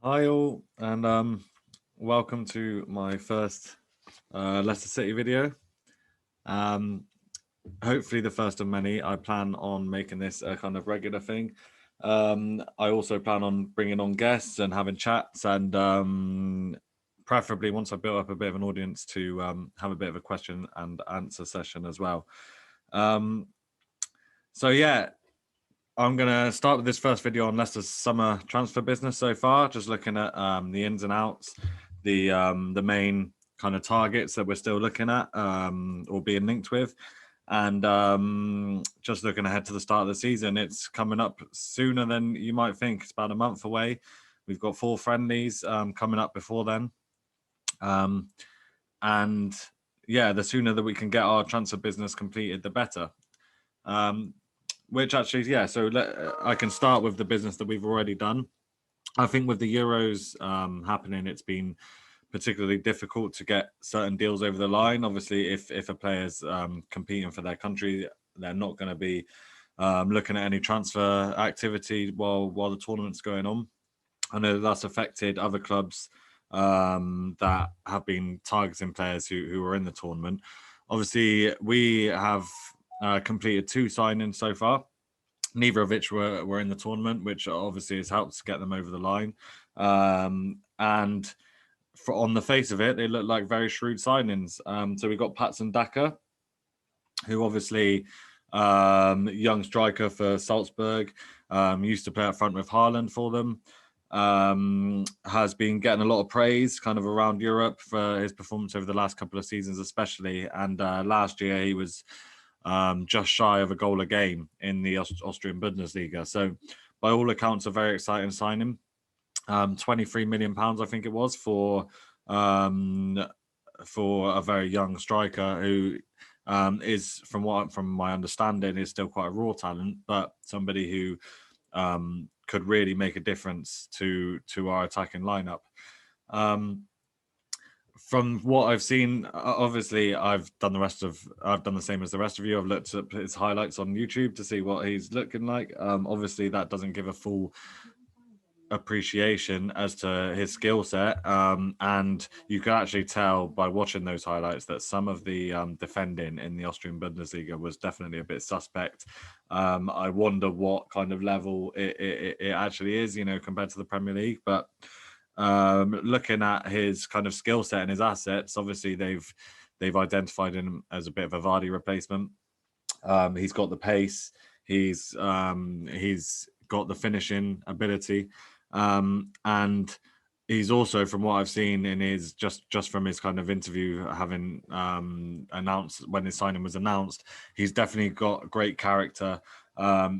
Hi all, and welcome to my first Leicester City video. Hopefully the first of many. I plan on making this a kind of regular thing. I also plan on bringing on guests and having chats, and preferably once I build up a bit of an audience to have a bit of a question and answer session as well. So yeah, I'm going to start with this first video on Leicester's summer transfer business so far, just looking at the ins and outs, the main kind of targets that we're still looking at or being linked with, and just looking ahead to the start of the season. It's coming up sooner than you might think. It's about a month away. We've got 4 friendlies coming up before then. And yeah, the sooner that we can get our transfer business completed, the better. Which actually, yeah, so I can start with the business that we've already done. I think with the Euros happening, it's been particularly difficult to get certain deals over the line. Obviously, if a player's competing for their country, they're not going to be looking at any transfer activity while the tournament's going on. I know that's affected other clubs that have been targeting players who are in the tournament. Obviously, we have completed 2 signings so far, neither of which were in the tournament, which obviously has helped to get them over the line. And on the face of it, they look like very shrewd signings. So we got Patson Daka, who obviously young striker for Salzburg, used to play up front with Haaland for them. Has been getting a lot of praise kind of around Europe for his performance over the last couple of seasons, especially. And last year he was just shy of a goal a game in the Austrian Bundesliga. So by all accounts, a very exciting signing. £23 million, I think it was, for a very young striker who is, from my understanding, is still quite a raw talent, but somebody who could really make a difference to our attacking lineup. From what I've seen, obviously I've done the same as the rest of you. I've looked at his highlights on YouTube to see what he's looking like. Obviously that doesn't give a full appreciation as to his skill set, and you can actually tell by watching those highlights that some of the defending in the Austrian Bundesliga was definitely a bit suspect. I wonder what kind of level it actually is, compared to the Premier League. But looking at his kind of skill set and his assets, obviously they've identified him as a bit of a Vardy replacement. He's got the pace, he's got the finishing ability, and he's also, from what I've seen in his just from his kind of interview, having announced when his signing was announced, he's definitely got great character.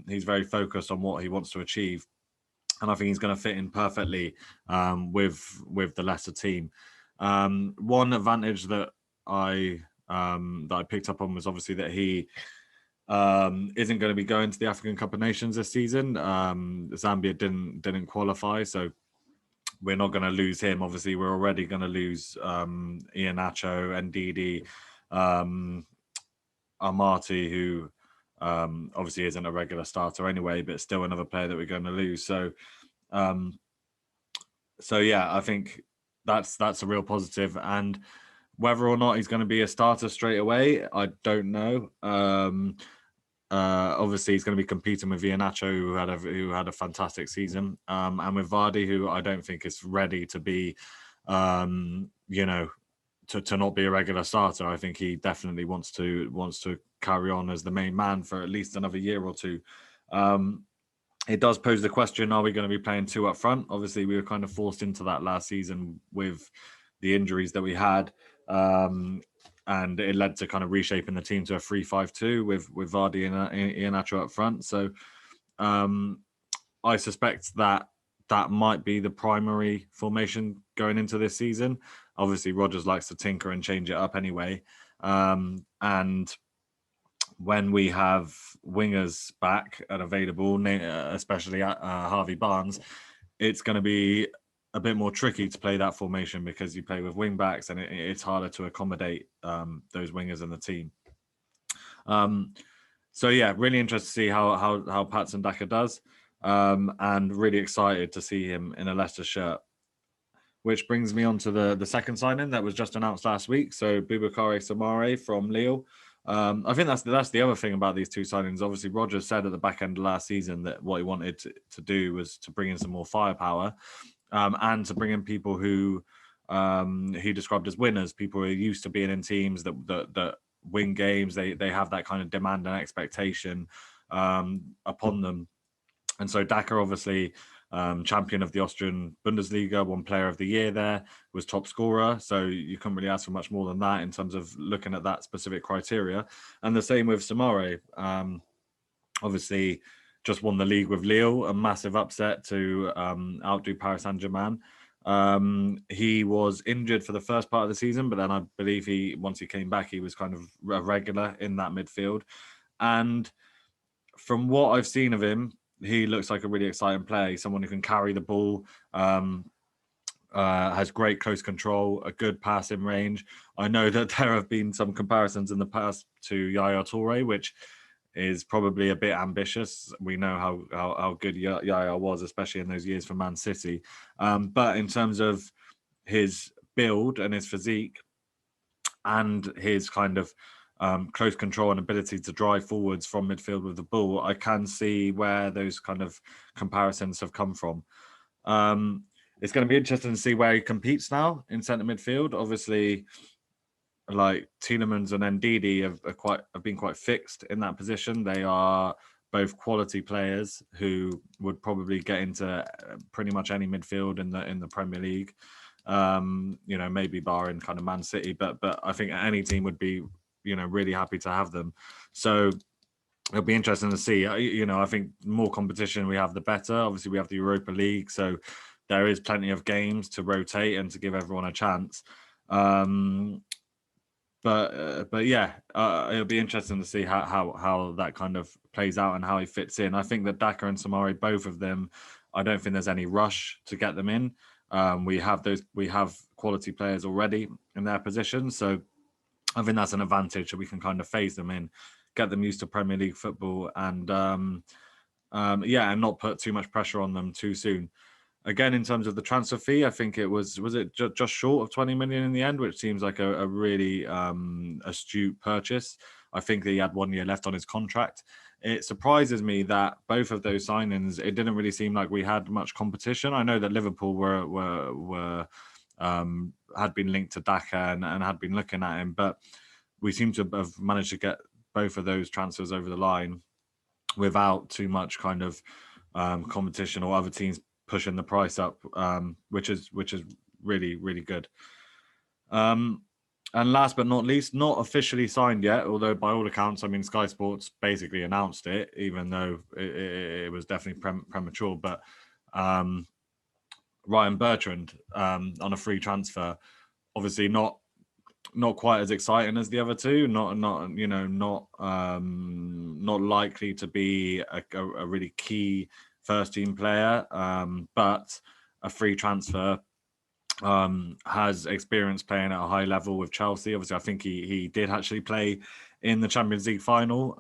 He's very focused on what he wants to achieve, and I think he's going to fit in perfectly with the Leicester team. One advantage that I picked up on was obviously that he isn't going to be going to the African Cup of Nations this season. Zambia didn't qualify, so we're not going to lose him. Obviously, we're already going to lose Iheanacho, Ndidi, Amati, who obviously isn't a regular starter anyway, but still another player that we're going to lose. So yeah, I think that's a real positive. And whether or not he's going to be a starter straight away, I don't know. Obviously, he's going to be competing with Iheanacho, who had a fantastic season, and with Vardy, who I don't think is ready to be, to not be a regular starter. I think he definitely wants to carry on as the main man for at least another year or two. It does pose the question: are we going to be playing 2 up front? Obviously, we were kind of forced into that last season with the injuries that we had. And it led to kind of reshaping the team to a 3-5-2 with Vardy and Iheanacho up front. So I suspect that might be the primary formation going into this season. Obviously, Rodgers likes to tinker and change it up anyway. And when we have wingers back and available, especially Harvey Barnes, it's going to be a bit more tricky to play that formation because you play with wing backs and it's harder to accommodate those wingers in the team. So yeah, really interested to see how Patson Daka does, and really excited to see him in a Leicester shirt. which brings me on to the second signing that was just announced last week. So Boubakary Soumaré from Lille. I think that's the other thing about these two signings. Obviously, Rodgers said at the back end of last season that what he wanted to do was to bring in some more firepower, and to bring in people who he described as winners, people who are used to being in teams that win games. They have that kind of demand and expectation upon them. And so Daka, obviously, champion of the Austrian Bundesliga, won Player of the Year there, was top scorer. So you couldn't really ask for much more than that in terms of looking at that specific criteria. And the same with Soumaré. Obviously, just won the league with Lille, a massive upset to outdo Paris Saint-Germain. He was injured for the first part of the season, but then I believe once he came back, he was kind of a regular in that midfield. And from what I've seen of him, he looks like a really exciting player. Someone who can carry the ball, has great close control, a good passing range. I know that there have been some comparisons in the past to Yaya Toure, which is probably a bit ambitious. We know how good Yaya was, especially in those years for Man City. But in terms of his build and his physique and his kind of close control and ability to drive forwards from midfield with the ball, I can see where those kind of comparisons have come from. It's going to be interesting to see where he competes now in centre midfield. Obviously, like Tielemans and Ndidi have been quite fixed in that position. They are both quality players who would probably get into pretty much any midfield in the Premier League. Maybe barring kind of Man City, but I think any team would be really happy to have them. So it'll be interesting to see. I think the more competition we have, the better. Obviously, we have the Europa League, so there is plenty of games to rotate and to give everyone a chance. But yeah, it'll be interesting to see how that kind of plays out and how he fits in. I think that Daka and Soumaré, both of them, I don't think there's any rush to get them in. We have quality players already in their position, so I think that's an advantage. So we can kind of phase them in, get them used to Premier League football, and and not put too much pressure on them too soon. Again, in terms of the transfer fee, I think it was it just short of 20 million in the end, which seems like a really astute purchase. I think that he had 1 year left on his contract. It surprises me that both of those signings, it didn't really seem like we had much competition. I know that Liverpool were had been linked to Daka and had been looking at him, but we seem to have managed to get both of those transfers over the line without too much kind of competition or other teams pushing the price up, which is really, really good. And last but not least, not officially signed yet, although by all accounts, I mean, Sky Sports basically announced it, even though it was definitely premature. But Ryan Bertrand on a free transfer, obviously not quite as exciting as the other two, not likely to be a really key first team player, but a free transfer. Has experience playing at a high level with Chelsea. Obviously, I think he did actually play in the Champions League final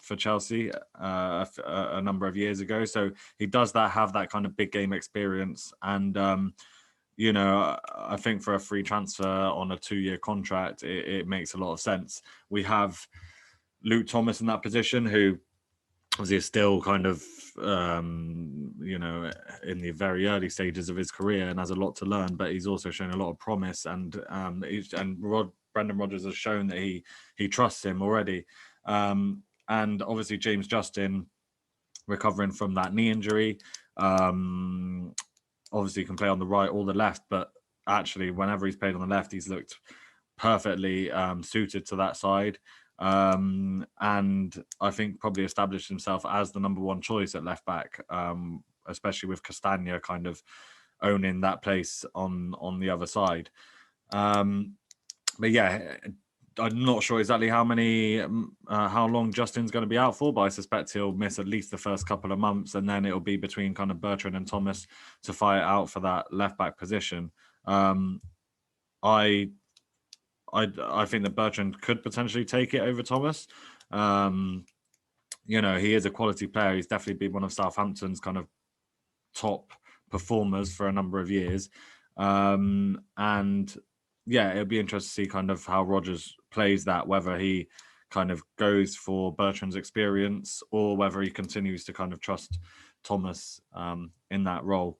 for Chelsea a number of years ago. So he does have that kind of big game experience. And, I think for a free transfer on a 2-year contract, it makes a lot of sense. We have Luke Thomas in that position, who obviously is still kind of, in the very early stages of his career and has a lot to learn, but he's also shown a lot of promise. And Brendan Rodgers has shown that he trusts him already. And obviously James Justin recovering from that knee injury, obviously can play on the right or the left, but actually whenever he's played on the left, he's looked perfectly suited to that side. And I think probably established himself as the number one choice at left back, especially with Castagna kind of owning that place on the other side. But yeah, I'm not sure exactly how long Justin's going to be out for, but I suspect he'll miss at least the first couple of months, and then it'll be between kind of Bertrand and Thomas to fight out for that left back position. I think that Bertrand could potentially take it over Thomas. He is a quality player. He's definitely been one of Southampton's kind of top performers for a number of years. And yeah, it'll be interesting to see kind of how Rodgers plays that, whether he kind of goes for Bertrand's experience or whether he continues to kind of trust Thomas in that role.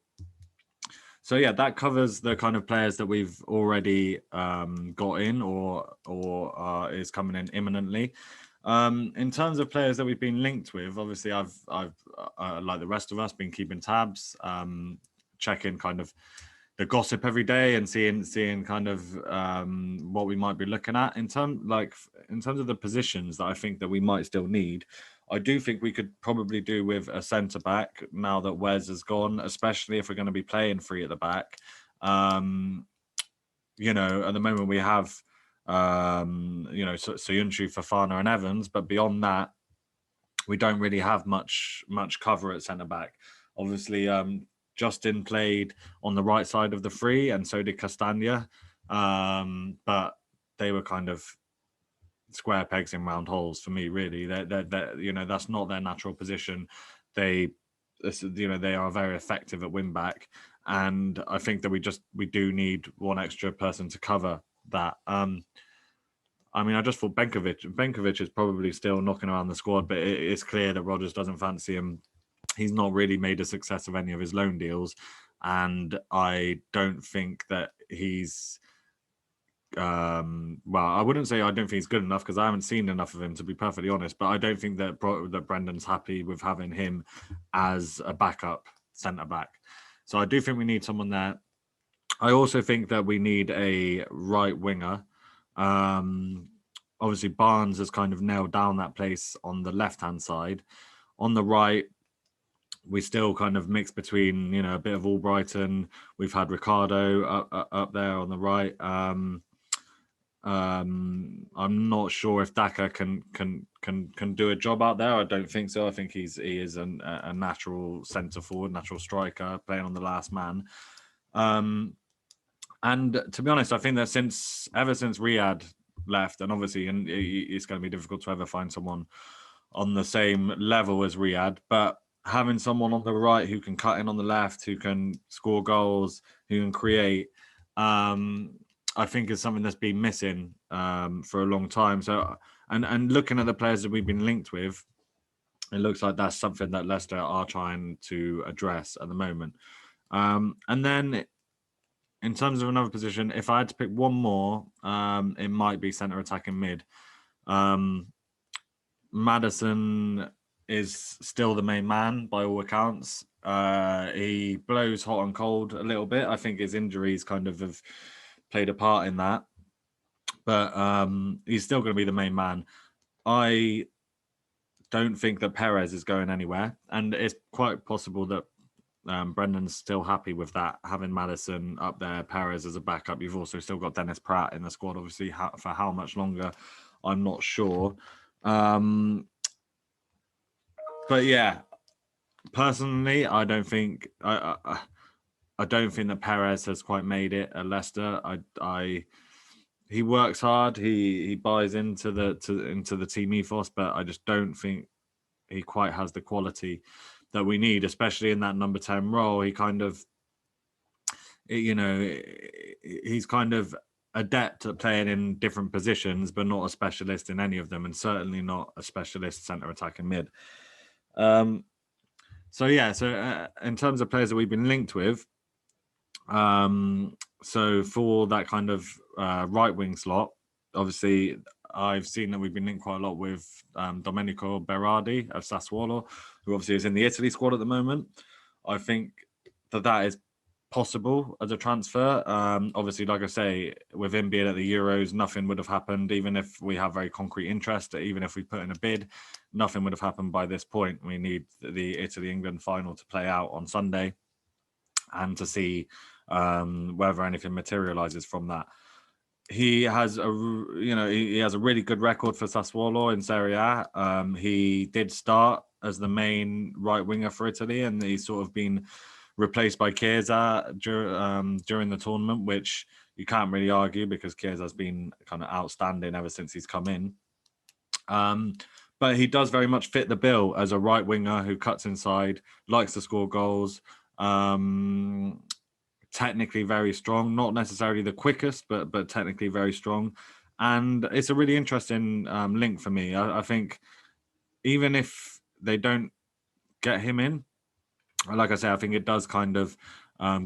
So yeah, that covers the kind of players that we've already got in or is coming in imminently. In terms of players that we've been linked with, obviously I've like the rest of us been keeping tabs, checking kind of the gossip every day and seeing kind of what we might be looking at in terms of the positions that I think that we might still need. I do think we could probably do with a centre back now that Wes has gone, especially if we're going to be playing three at the back. You know, at the moment we have you know, Soyuncu, Fofana and Evans, but beyond that, we don't really have much cover at centre back. Obviously, Justin played on the right side of the three, and so did Castagna, but they were kind of square pegs in round holes for me. Really, they're you know, that's not their natural position. You know, they are very effective at wing back, and I think that we do need one extra person to cover that. I mean, I just thought Benkovic is probably still knocking around the squad, but it's clear that Rodgers doesn't fancy him. He's not really made a success of any of his loan deals, and I don't think that he's well, I wouldn't say I don't think he's good enough because I haven't seen enough of him, to be perfectly honest, but I don't think that Brendan's happy with having him as a backup centre back. So I do think we need someone there. I also think that we need a right winger. Obviously Barnes has kind of nailed down that place on the left-hand side. On the right, we still kind of mix between, you know, a bit of Albrighton. We've had Ricardo up there on the right. I'm not sure if Daka can do a job out there. I don't think so. I think he is a natural centre forward, natural striker, playing on the last man. And to be honest, I think that ever since Riyadh left, and obviously, and it's going to be difficult to ever find someone on the same level as Riyadh, but having someone on the right who can cut in on the left, who can score goals, who can create, I think is something that's been missing for a long time. So, and looking at the players that we've been linked with, it looks like that's something that Leicester are trying to address at the moment. And then in terms of another position, if I had to pick one more, it might be centre attacking mid. Maddison is still the main man by all accounts. He blows hot and cold a little bit. I think his injuries kind of have played a part in that. But he's still going to be the main man. I don't think that Perez is going anywhere. And it's quite possible that Brendan's still happy with that, having Maddison up there, Perez as a backup. You've also still got Dennis Pratt in the squad, obviously, for how much longer, I'm not sure. But yeah, personally, I don't think that Perez has quite made it at Leicester. He works hard. He buys into the team ethos, but I just don't think he quite has the quality that we need, especially in that number 10 role. He kind of, you know, he's kind of adept at playing in different positions, but not a specialist in any of them, and certainly not a specialist centre attacking mid. So in terms of players that we've been linked with, so for that kind of right wing slot, obviously I've seen that we've been linked quite a lot with Domenico Berardi of Sassuolo, who obviously is in the Italy squad at the moment. I think that is possible as a transfer. Obviously, like I say, with him being at the Euros, nothing would have happened, even if we have very concrete interest, even if we put in a bid, nothing would have happened by this point. We need the Italy-England final to play out on Sunday and to see whether anything materializes from that. He has a really good record for Sassuolo in Serie A. He did start as the main right winger for Italy, and he's sort of been replaced by Chiesa during the tournament, which you can't really argue because Chiesa's been kind of outstanding ever since he's come in. But he does very much fit the bill as a right winger who cuts inside, likes to score goals, technically very strong, not necessarily the quickest, but technically very strong. And it's a really interesting link for me. I think even if they don't get him in, like I say, I think it does kind of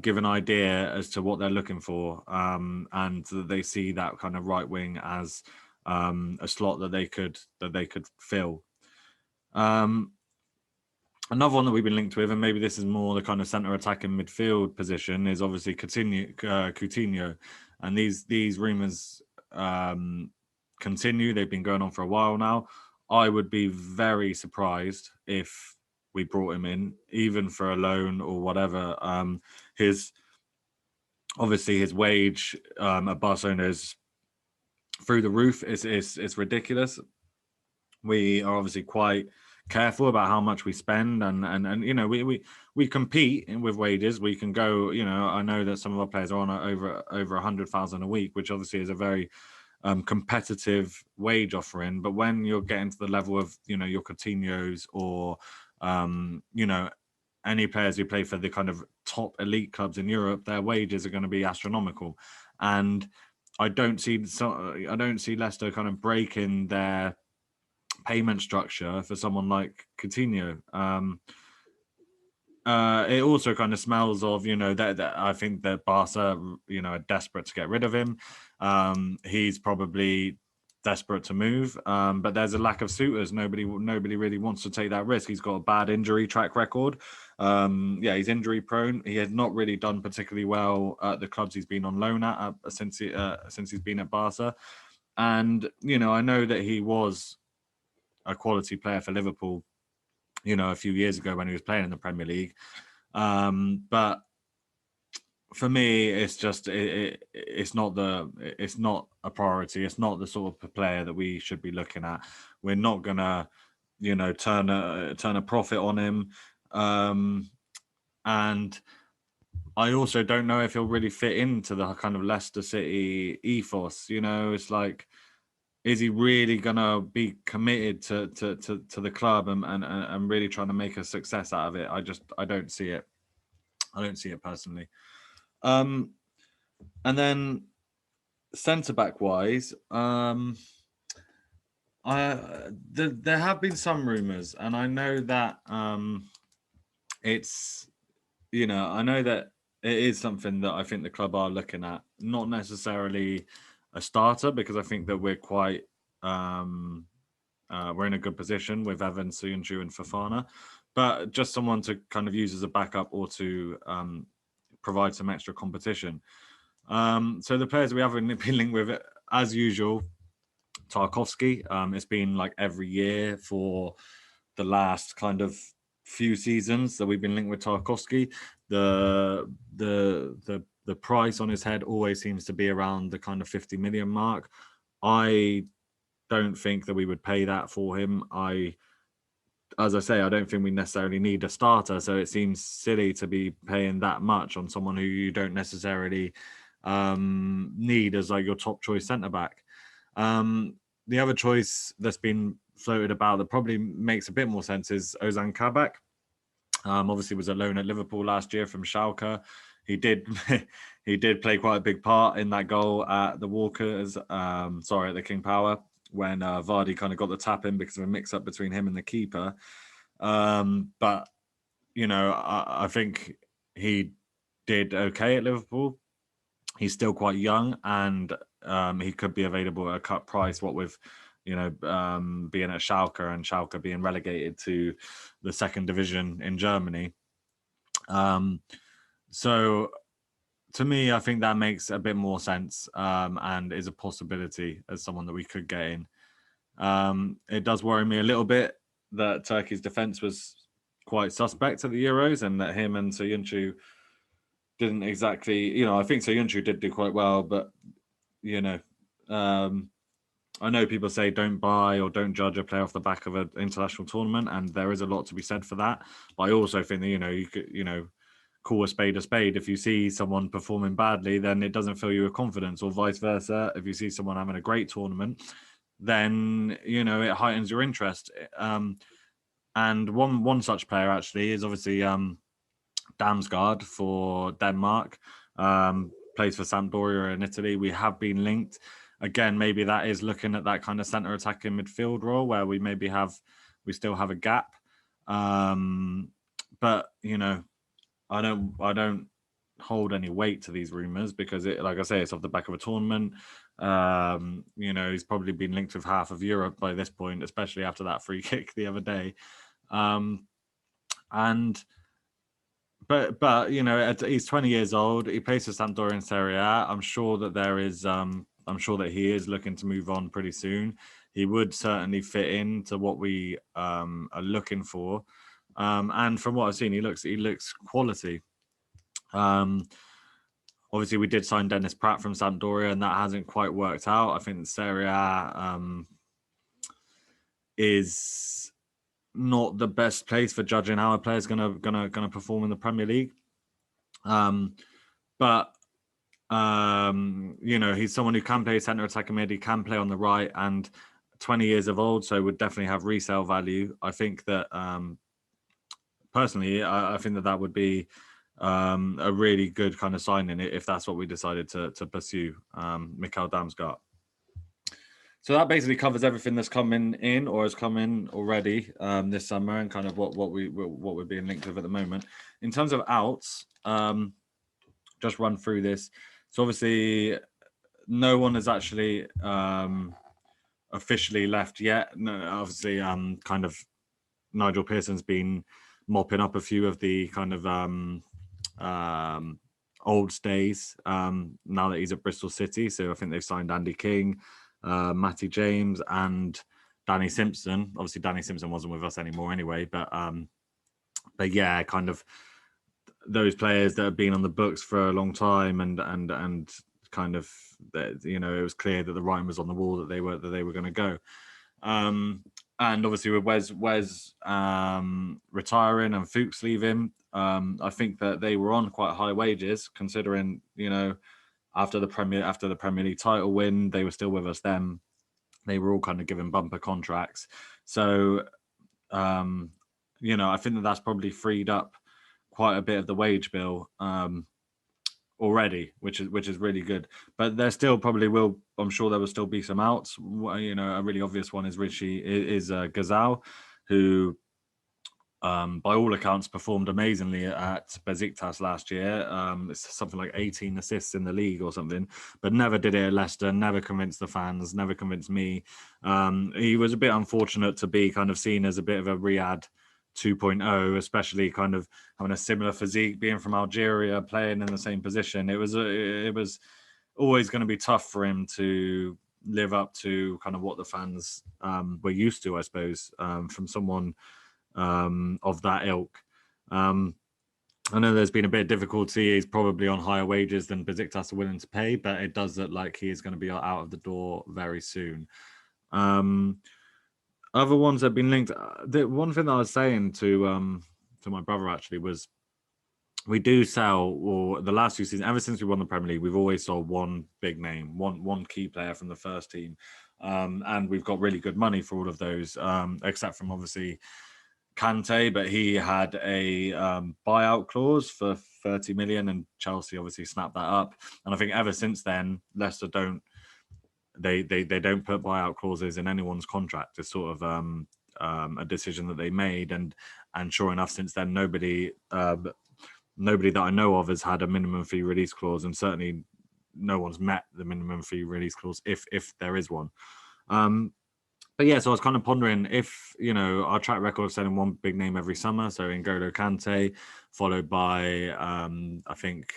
give an idea as to what they're looking for, and they see that kind of right wing as a slot that they could fill. Another one that we've been linked with, and maybe this is more the kind of centre attacking midfield position, is obviously Coutinho, and these rumours continue. They've been going on for a while now. I would be very surprised if we brought him in, even for a loan or whatever. His wage at Barcelona is through the roof. It's ridiculous. We are obviously quite careful about how much we spend, and you know, we compete with wages. We can go, you know, I know that some of our players are on over 100,000 a week, which obviously is a very competitive wage offering. But when you're getting to the level of, you know, your Coutinho's or you know, any players who play for the kind of top elite clubs in Europe, their wages are going to be astronomical. And I don't see Leicester kind of breaking their payment structure for someone like Coutinho. It also kind of smells of, you know, that I think that Barca, you know, are desperate to get rid of him. He's probably desperate to move, but there's a lack of suitors. Nobody really wants to take that risk. He's got a bad injury track record. He's injury prone. He has not really done particularly well at the clubs he's been on loan at since he's been at Barca. And, you know, I know that he was a quality player for Liverpool, you know, a few years ago when he was playing in the Premier League. But for me, it's just it's not a priority. It's not the sort of player that we should be looking at. We're not gonna, you know, turn a profit on him. And I also don't know if he'll really fit into the kind of Leicester City ethos. You know, it's like, is he really gonna be committed to the club and really trying to make a success out of it? I don't see it. I don't see it personally. And then centre back wise, there have been some rumours, and I know that it's, you know, I know that it is something that I think the club are looking at, not necessarily a starter, because I think that we're quite we're in a good position with Evans, Söyüncü, and Fofana, but just someone to kind of use as a backup or to provide some extra competition. So the players we haven't been linked with, as usual, Tarkovsky. It's been like every year for the last kind of few seasons that we've been linked with Tarkovsky. The price on his head always seems to be around the kind of 50 million mark. I don't think that we would pay that for him. As I say, I don't think we necessarily need a starter, so it seems silly to be paying that much on someone who you don't necessarily need as like your top choice centre back. The other choice that's been floated about that probably makes a bit more sense is Ozan Carback. Obviously was a loan at Liverpool last year from Schalke. He did play quite a big part in that goal at the Walkers, at the King Power, when Vardy kind of got the tap in because of a mix-up between him and the keeper. But, you know, I think he did okay at Liverpool. He's still quite young, and he could be available at a cut price, what with, you know, being at Schalke and Schalke being relegated to the second division in Germany. So to me, I think that makes a bit more sense and is a possibility as someone that we could get in. It does worry me a little bit that Turkey's defence was quite suspect at the Euros, and that him and Söyüncü didn't exactly, you know, I think Söyüncü did do quite well, but, you know, I know people say don't buy or don't judge a player off the back of an international tournament, and there is a lot to be said for that. But I also think that, you know, you could, you know, call a spade a spade. If you see someone performing badly, then it doesn't fill you with confidence, or vice versa. If you see someone having a great tournament, then, you know, it heightens your interest. And one such player actually is obviously Damsgaard for Denmark. plays for Sampdoria in Italy. We have been linked. Again, maybe that is looking at that kind of centre attacking midfield role where we still have a gap. But I don't hold any weight to these rumours because like I say, it's off the back of a tournament. He's probably been linked with half of Europe by this point, especially after that free kick the other day. But he's 20 years old. He plays for Sampdoria in Serie A. I'm sure that he is looking to move on pretty soon. He would certainly fit into what we are looking for. And from what I've seen, he looks quality. Obviously, we did sign Dennis Pratt from Sampdoria, and that hasn't quite worked out. I think Serie A is not the best place for judging how a player's gonna perform in the Premier League. But he's someone who can play centre attacking mid. He can play on the right, and 20 years of old, so would definitely have resale value. I think that personally, I think that would be a really good kind of signing if that's what we decided to pursue. Mikhail Damsgaard. So that basically covers everything that's coming in or has come in already this summer, and kind of what we're being linked with at the moment. In terms of outs, just run through this. So obviously, no one has actually officially left yet. No, obviously, kind of Nigel Pearson's been mopping up a few of the kind of old stays now that he's at Bristol City. So I think they've signed Andy King, Matty James, and Danny Simpson. Obviously, Danny Simpson wasn't with us anymore anyway, but yeah, kind of those players that have been on the books for a long time, and kind of it was clear that the writing was on the wall that they were going to go. And obviously with Wes retiring and Fuchs leaving, I think that they were on quite high wages considering, after the Premier League title win, they were still with us then. They were all kind of given bumper contracts. So, I think that that's probably freed up quite a bit of the wage bill already, which is really good. But there still probably will, I'm sure there will still be some outs. A really obvious one is Gazal, who by all accounts performed amazingly at Besiktas last year. It's something like 18 assists in the league or something, but never did it at Leicester, never convinced the fans, never convinced me. He was a bit unfortunate to be kind of seen as a bit of a Riyadh 2.0, especially kind of having a similar physique, being from Algeria, playing in the same position. It was always going to be tough for him to live up to kind of what the fans were used to, I suppose, from someone of that ilk. I know there's been a bit of difficulty. He's probably on higher wages than Besiktas are willing to pay, but it does look like he is going to be out of the door very soon. Other ones that have been linked. The one thing that I was saying to my brother actually was, we do sell, or the last few seasons, ever since we won the Premier League, we've always sold one big name, one key player from the first team, and we've got really good money for all of those, except from obviously Kante, but he had a buyout clause for 30 million, and Chelsea obviously snapped that up. And I think ever since then, Leicester don't put buyout clauses in anyone's contract. It's sort of a decision that they made, and sure enough, since then nobody that I know of has had a minimum fee release clause, and certainly no one's met the minimum fee release clause if there is one. But yeah, so I was kind of pondering if, our track record of selling one big name every summer, so N'Golo Kante, followed by, I think,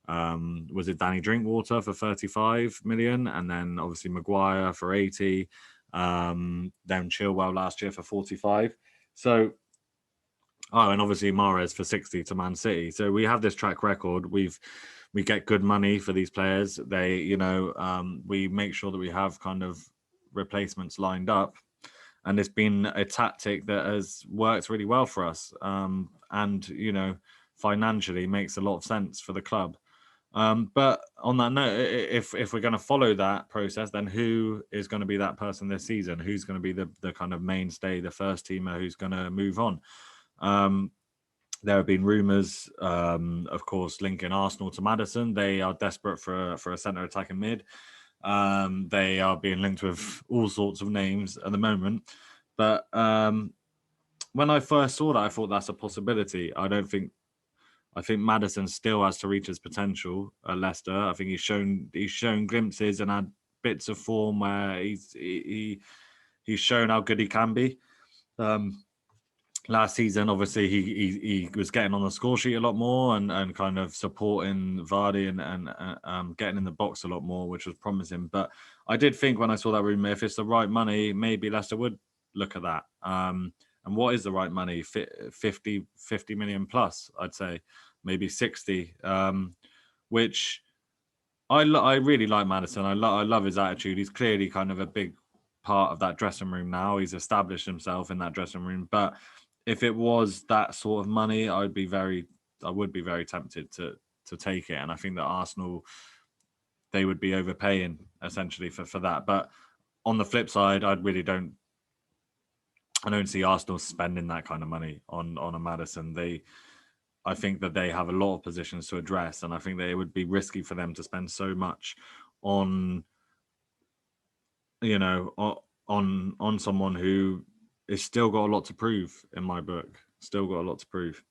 was it Danny Drinkwater for 35 million, and then obviously Maguire for 80, then Chilwell last year for 45. So, and obviously Mahrez for 60 to Man City. So we have this track record. We get good money for these players. They, we make sure that we have kind of replacements lined up, and it's been a tactic that has worked really well for us, and financially makes a lot of sense for the club. But on that note, if we're going to follow that process, then who is going to be that person this season? Who's going to be the kind of mainstay, the first teamer who's going to move on? There have been rumours, of course, linking Arsenal to Maddison. They are desperate for a centre attacking mid. They are being linked with all sorts of names at the moment. But when I first saw that, I thought that's a possibility. I think Maddison still has to reach his potential at Leicester. I think he's shown glimpses and had bits of form where he's shown how good he can be. Last season, obviously, he was getting on the score sheet a lot more and kind of supporting Vardy and getting in the box a lot more, which was promising. But I did think when I saw that rumour, if it's the right money, maybe Leicester would look at that. And what is the right money? 50 million plus, I'd say, maybe 60. Which I really like Maddison. I love his attitude. He's clearly kind of a big part of that dressing room now. He's established himself in that dressing room. But if it was that sort of money, I would be very tempted to take it. And I think that Arsenal, they would be overpaying essentially for that. But on the flip side, I don't see Arsenal spending that kind of money on a Maddison. I think that they have a lot of positions to address, and I think that it would be risky for them to spend so much on, on someone who is still got a lot to prove in my book. Still got a lot to prove.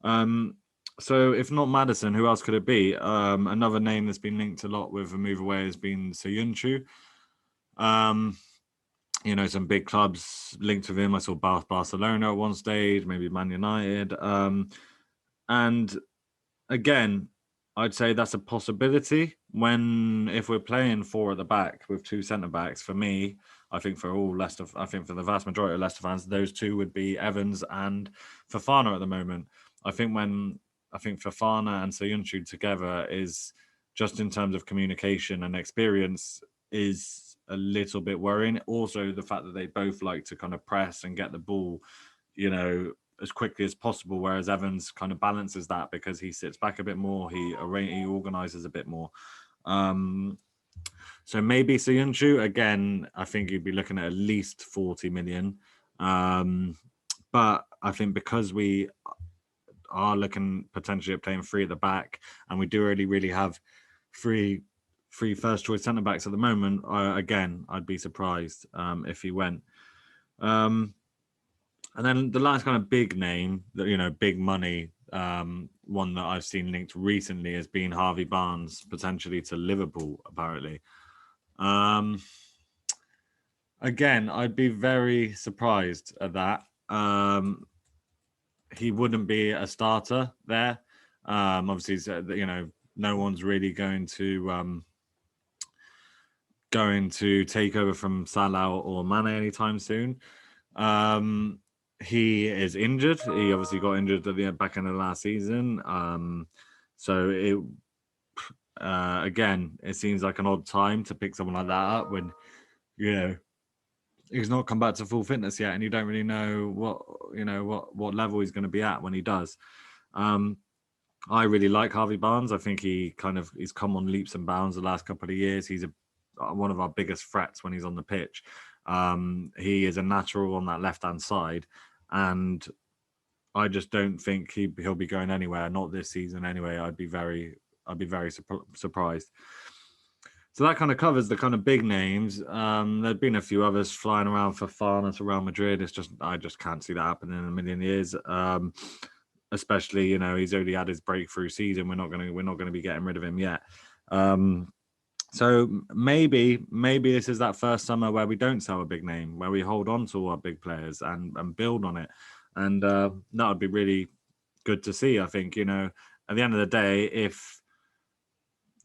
So if not Maddison, who else could it be? Another name that's been linked a lot with a move away has been Soyuncu. Some big clubs linked with him. I saw Barcelona at one stage, maybe Man United. And again, I'd say that's a possibility if we're playing four at the back with two centre backs. For me, I think for the vast majority of Leicester fans, those two would be Evans and Fofana at the moment. I think Fofana and Soyuncu together is, just in terms of communication and experience, is a little bit worrying. Also, the fact that they both like to kind of press and get the ball, as quickly as possible, whereas Evans kind of balances that because he sits back a bit more, he organises a bit more. So maybe Soyuncu, again, I think you'd be looking at least 40 million. But I think because we are looking potentially at playing three at the back, and we do really have three first choice centre backs at the moment, I'd be surprised if he went. And then the last kind of big name, that big money, one that I've seen linked recently has been Harvey Barnes, potentially to Liverpool, apparently. Again, I'd be very surprised at that. He wouldn't be a starter there. Obviously, no one's really going to take over from Salah or Mane anytime soon. He is injured. He obviously got injured at the back end of last season. So again, it seems like an odd time to pick someone like that up when, he's not come back to full fitness yet, and you don't really know what level he's going to be at when he does. I really like Harvey Barnes. I think he's come on leaps and bounds the last couple of years. He's one of our biggest threats when he's on the pitch. He is a natural on that left-hand side, and I just don't think he'll be going anywhere. Not this season, anyway. I'd be very surprised. So that kind of covers the kind of big names. There've been a few others flying around for Fofana to Real Madrid. I just can't see that happening in a million years. Especially, he's only had his breakthrough season. We're not going to be getting rid of him yet. So maybe this is that first summer where we don't sell a big name, where we hold on to our big players and build on it. And that would be really good to see, I think. At the end of the day, if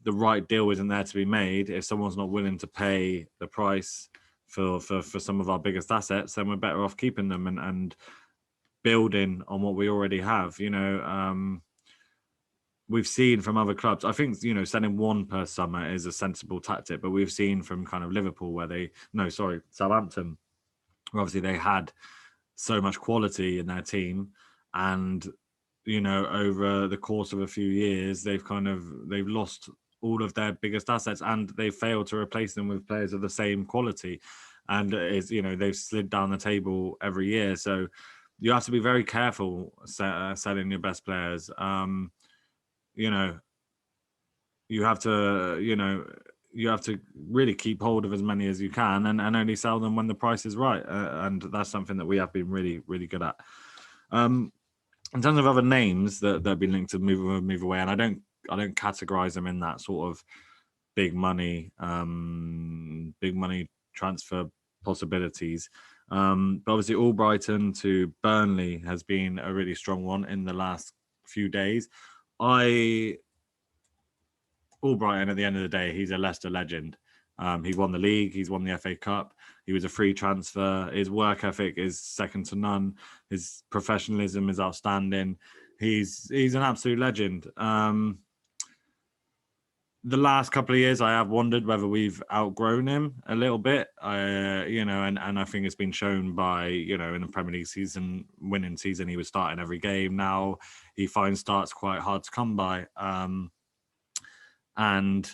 the right deal isn't there to be made, if someone's not willing to pay the price for some of our biggest assets, then we're better off keeping them and building on what we already have. We've seen from other clubs, I think, selling one per summer is a sensible tactic, but we've seen from kind of Liverpool Southampton, where obviously they had so much quality in their team, and over the course of a few years they've lost all of their biggest assets, and they failed to replace them with players of the same quality, and they've slid down the table every year. So you have to be very careful selling your best players. You know, you have to, you have to really keep hold of as many as you can, and only sell them when the price is right. And that's something that we have been really, really good at. In terms of other names that have been linked to move away, and I don't categorize them in that sort of big money transfer possibilities. But obviously, Albrighton to Burnley has been a really strong one in the last few days. Albrighton, at the end of the day, he's a Leicester legend. He won the league. He's won the FA Cup. He was a free transfer. His work ethic is second to none. His professionalism is outstanding. He's an absolute legend. The last couple of years, I have wondered whether we've outgrown him a little bit. And I think it's been shown by, in the Premier League season, winning season, he was starting every game. Now he finds starts quite hard to come by. And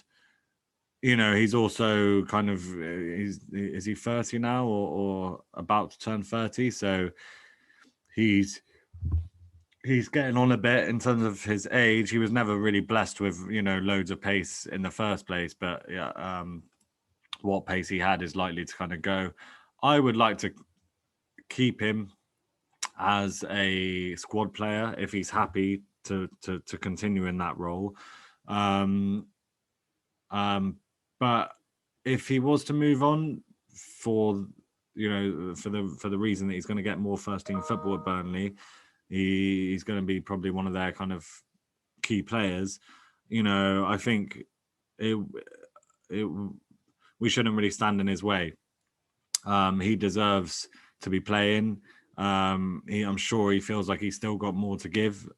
he's also kind of, is he 30 now or about to turn 30? So he's getting on a bit in terms of his age. He was never really blessed with, loads of pace in the first place, but yeah, what pace he had is likely to kind of go. I would like to keep him as a squad player if he's happy to continue in that role. But if he was to move on for the reason that he's going to get more first team football at Burnley, he's going to be probably one of their kind of key players. I think we shouldn't really stand in his way. He deserves to be playing. I'm sure he feels like he's still got more to give.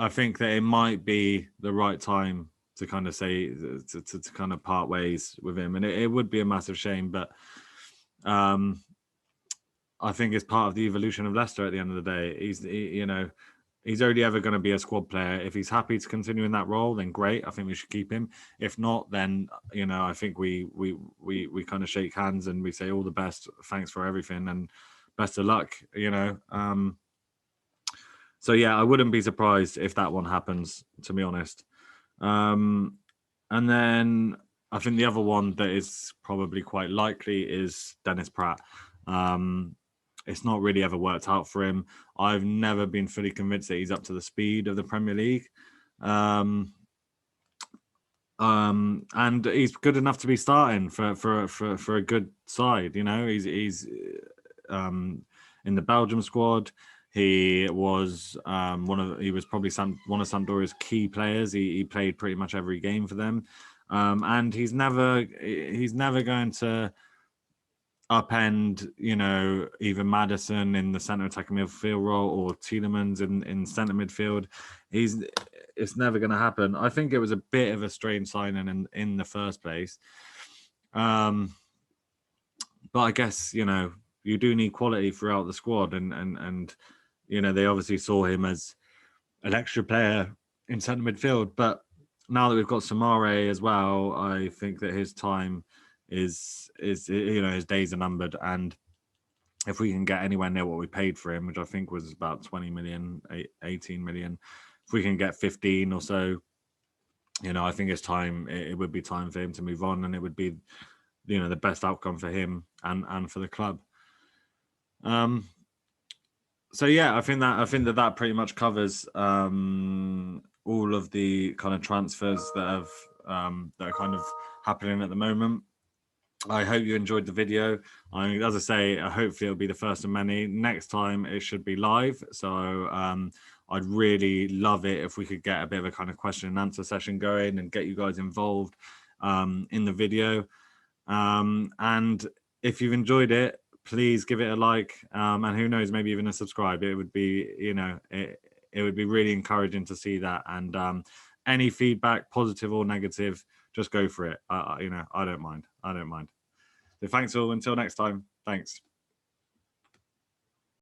I think that it might be the right time to kind of say to kind of part ways with him, and it would be a massive shame, but I think it's part of the evolution of Leicester. At the end of the day, he's only ever going to be a squad player. If he's happy to continue in that role, then great. I think we should keep him. If not, then I think we kind of shake hands and we say all the best, thanks for everything, and best of luck. So yeah, I wouldn't be surprised if that one happens, to be honest. And then I think the other one that is probably quite likely is Dennis Pratt. It's not really ever worked out for him. I've never been fully convinced that he's up to the speed of the Premier League. And he's good enough to be starting for a good side. He's in the Belgium squad. He was probably one of Sampdoria's key players. He played pretty much every game for them, and he's never going to upend either Maddison in the centre attacking midfield role or Tielemans in centre midfield. It's never going to happen. I think it was a bit of a strange signing in the first place, but I guess you do need quality throughout the squad, and they obviously saw him as an extra player in centre midfield. But now that we've got Samare as well, I think that his time is his days are numbered. And if we can get anywhere near what we paid for him, which I think was about 20 million, 18 million, if we can get 15 or so, I think it's time. It would be time for him to move on, and it would be the best outcome for him and for the club. So yeah, I think that pretty much covers all of the kind of transfers that are kind of happening at the moment. I hope you enjoyed the video. As I say, hopefully it'll be the first of many. Next time it should be live. So I'd really love it if we could get a bit of a kind of question and answer session going and get you guys involved in the video. And if you've enjoyed it, please give it a like, and who knows, maybe even a subscribe. It would be, it would be really encouraging to see that. And any feedback, positive or negative, just go for it. I don't mind. So thanks all. Until next time. Thanks.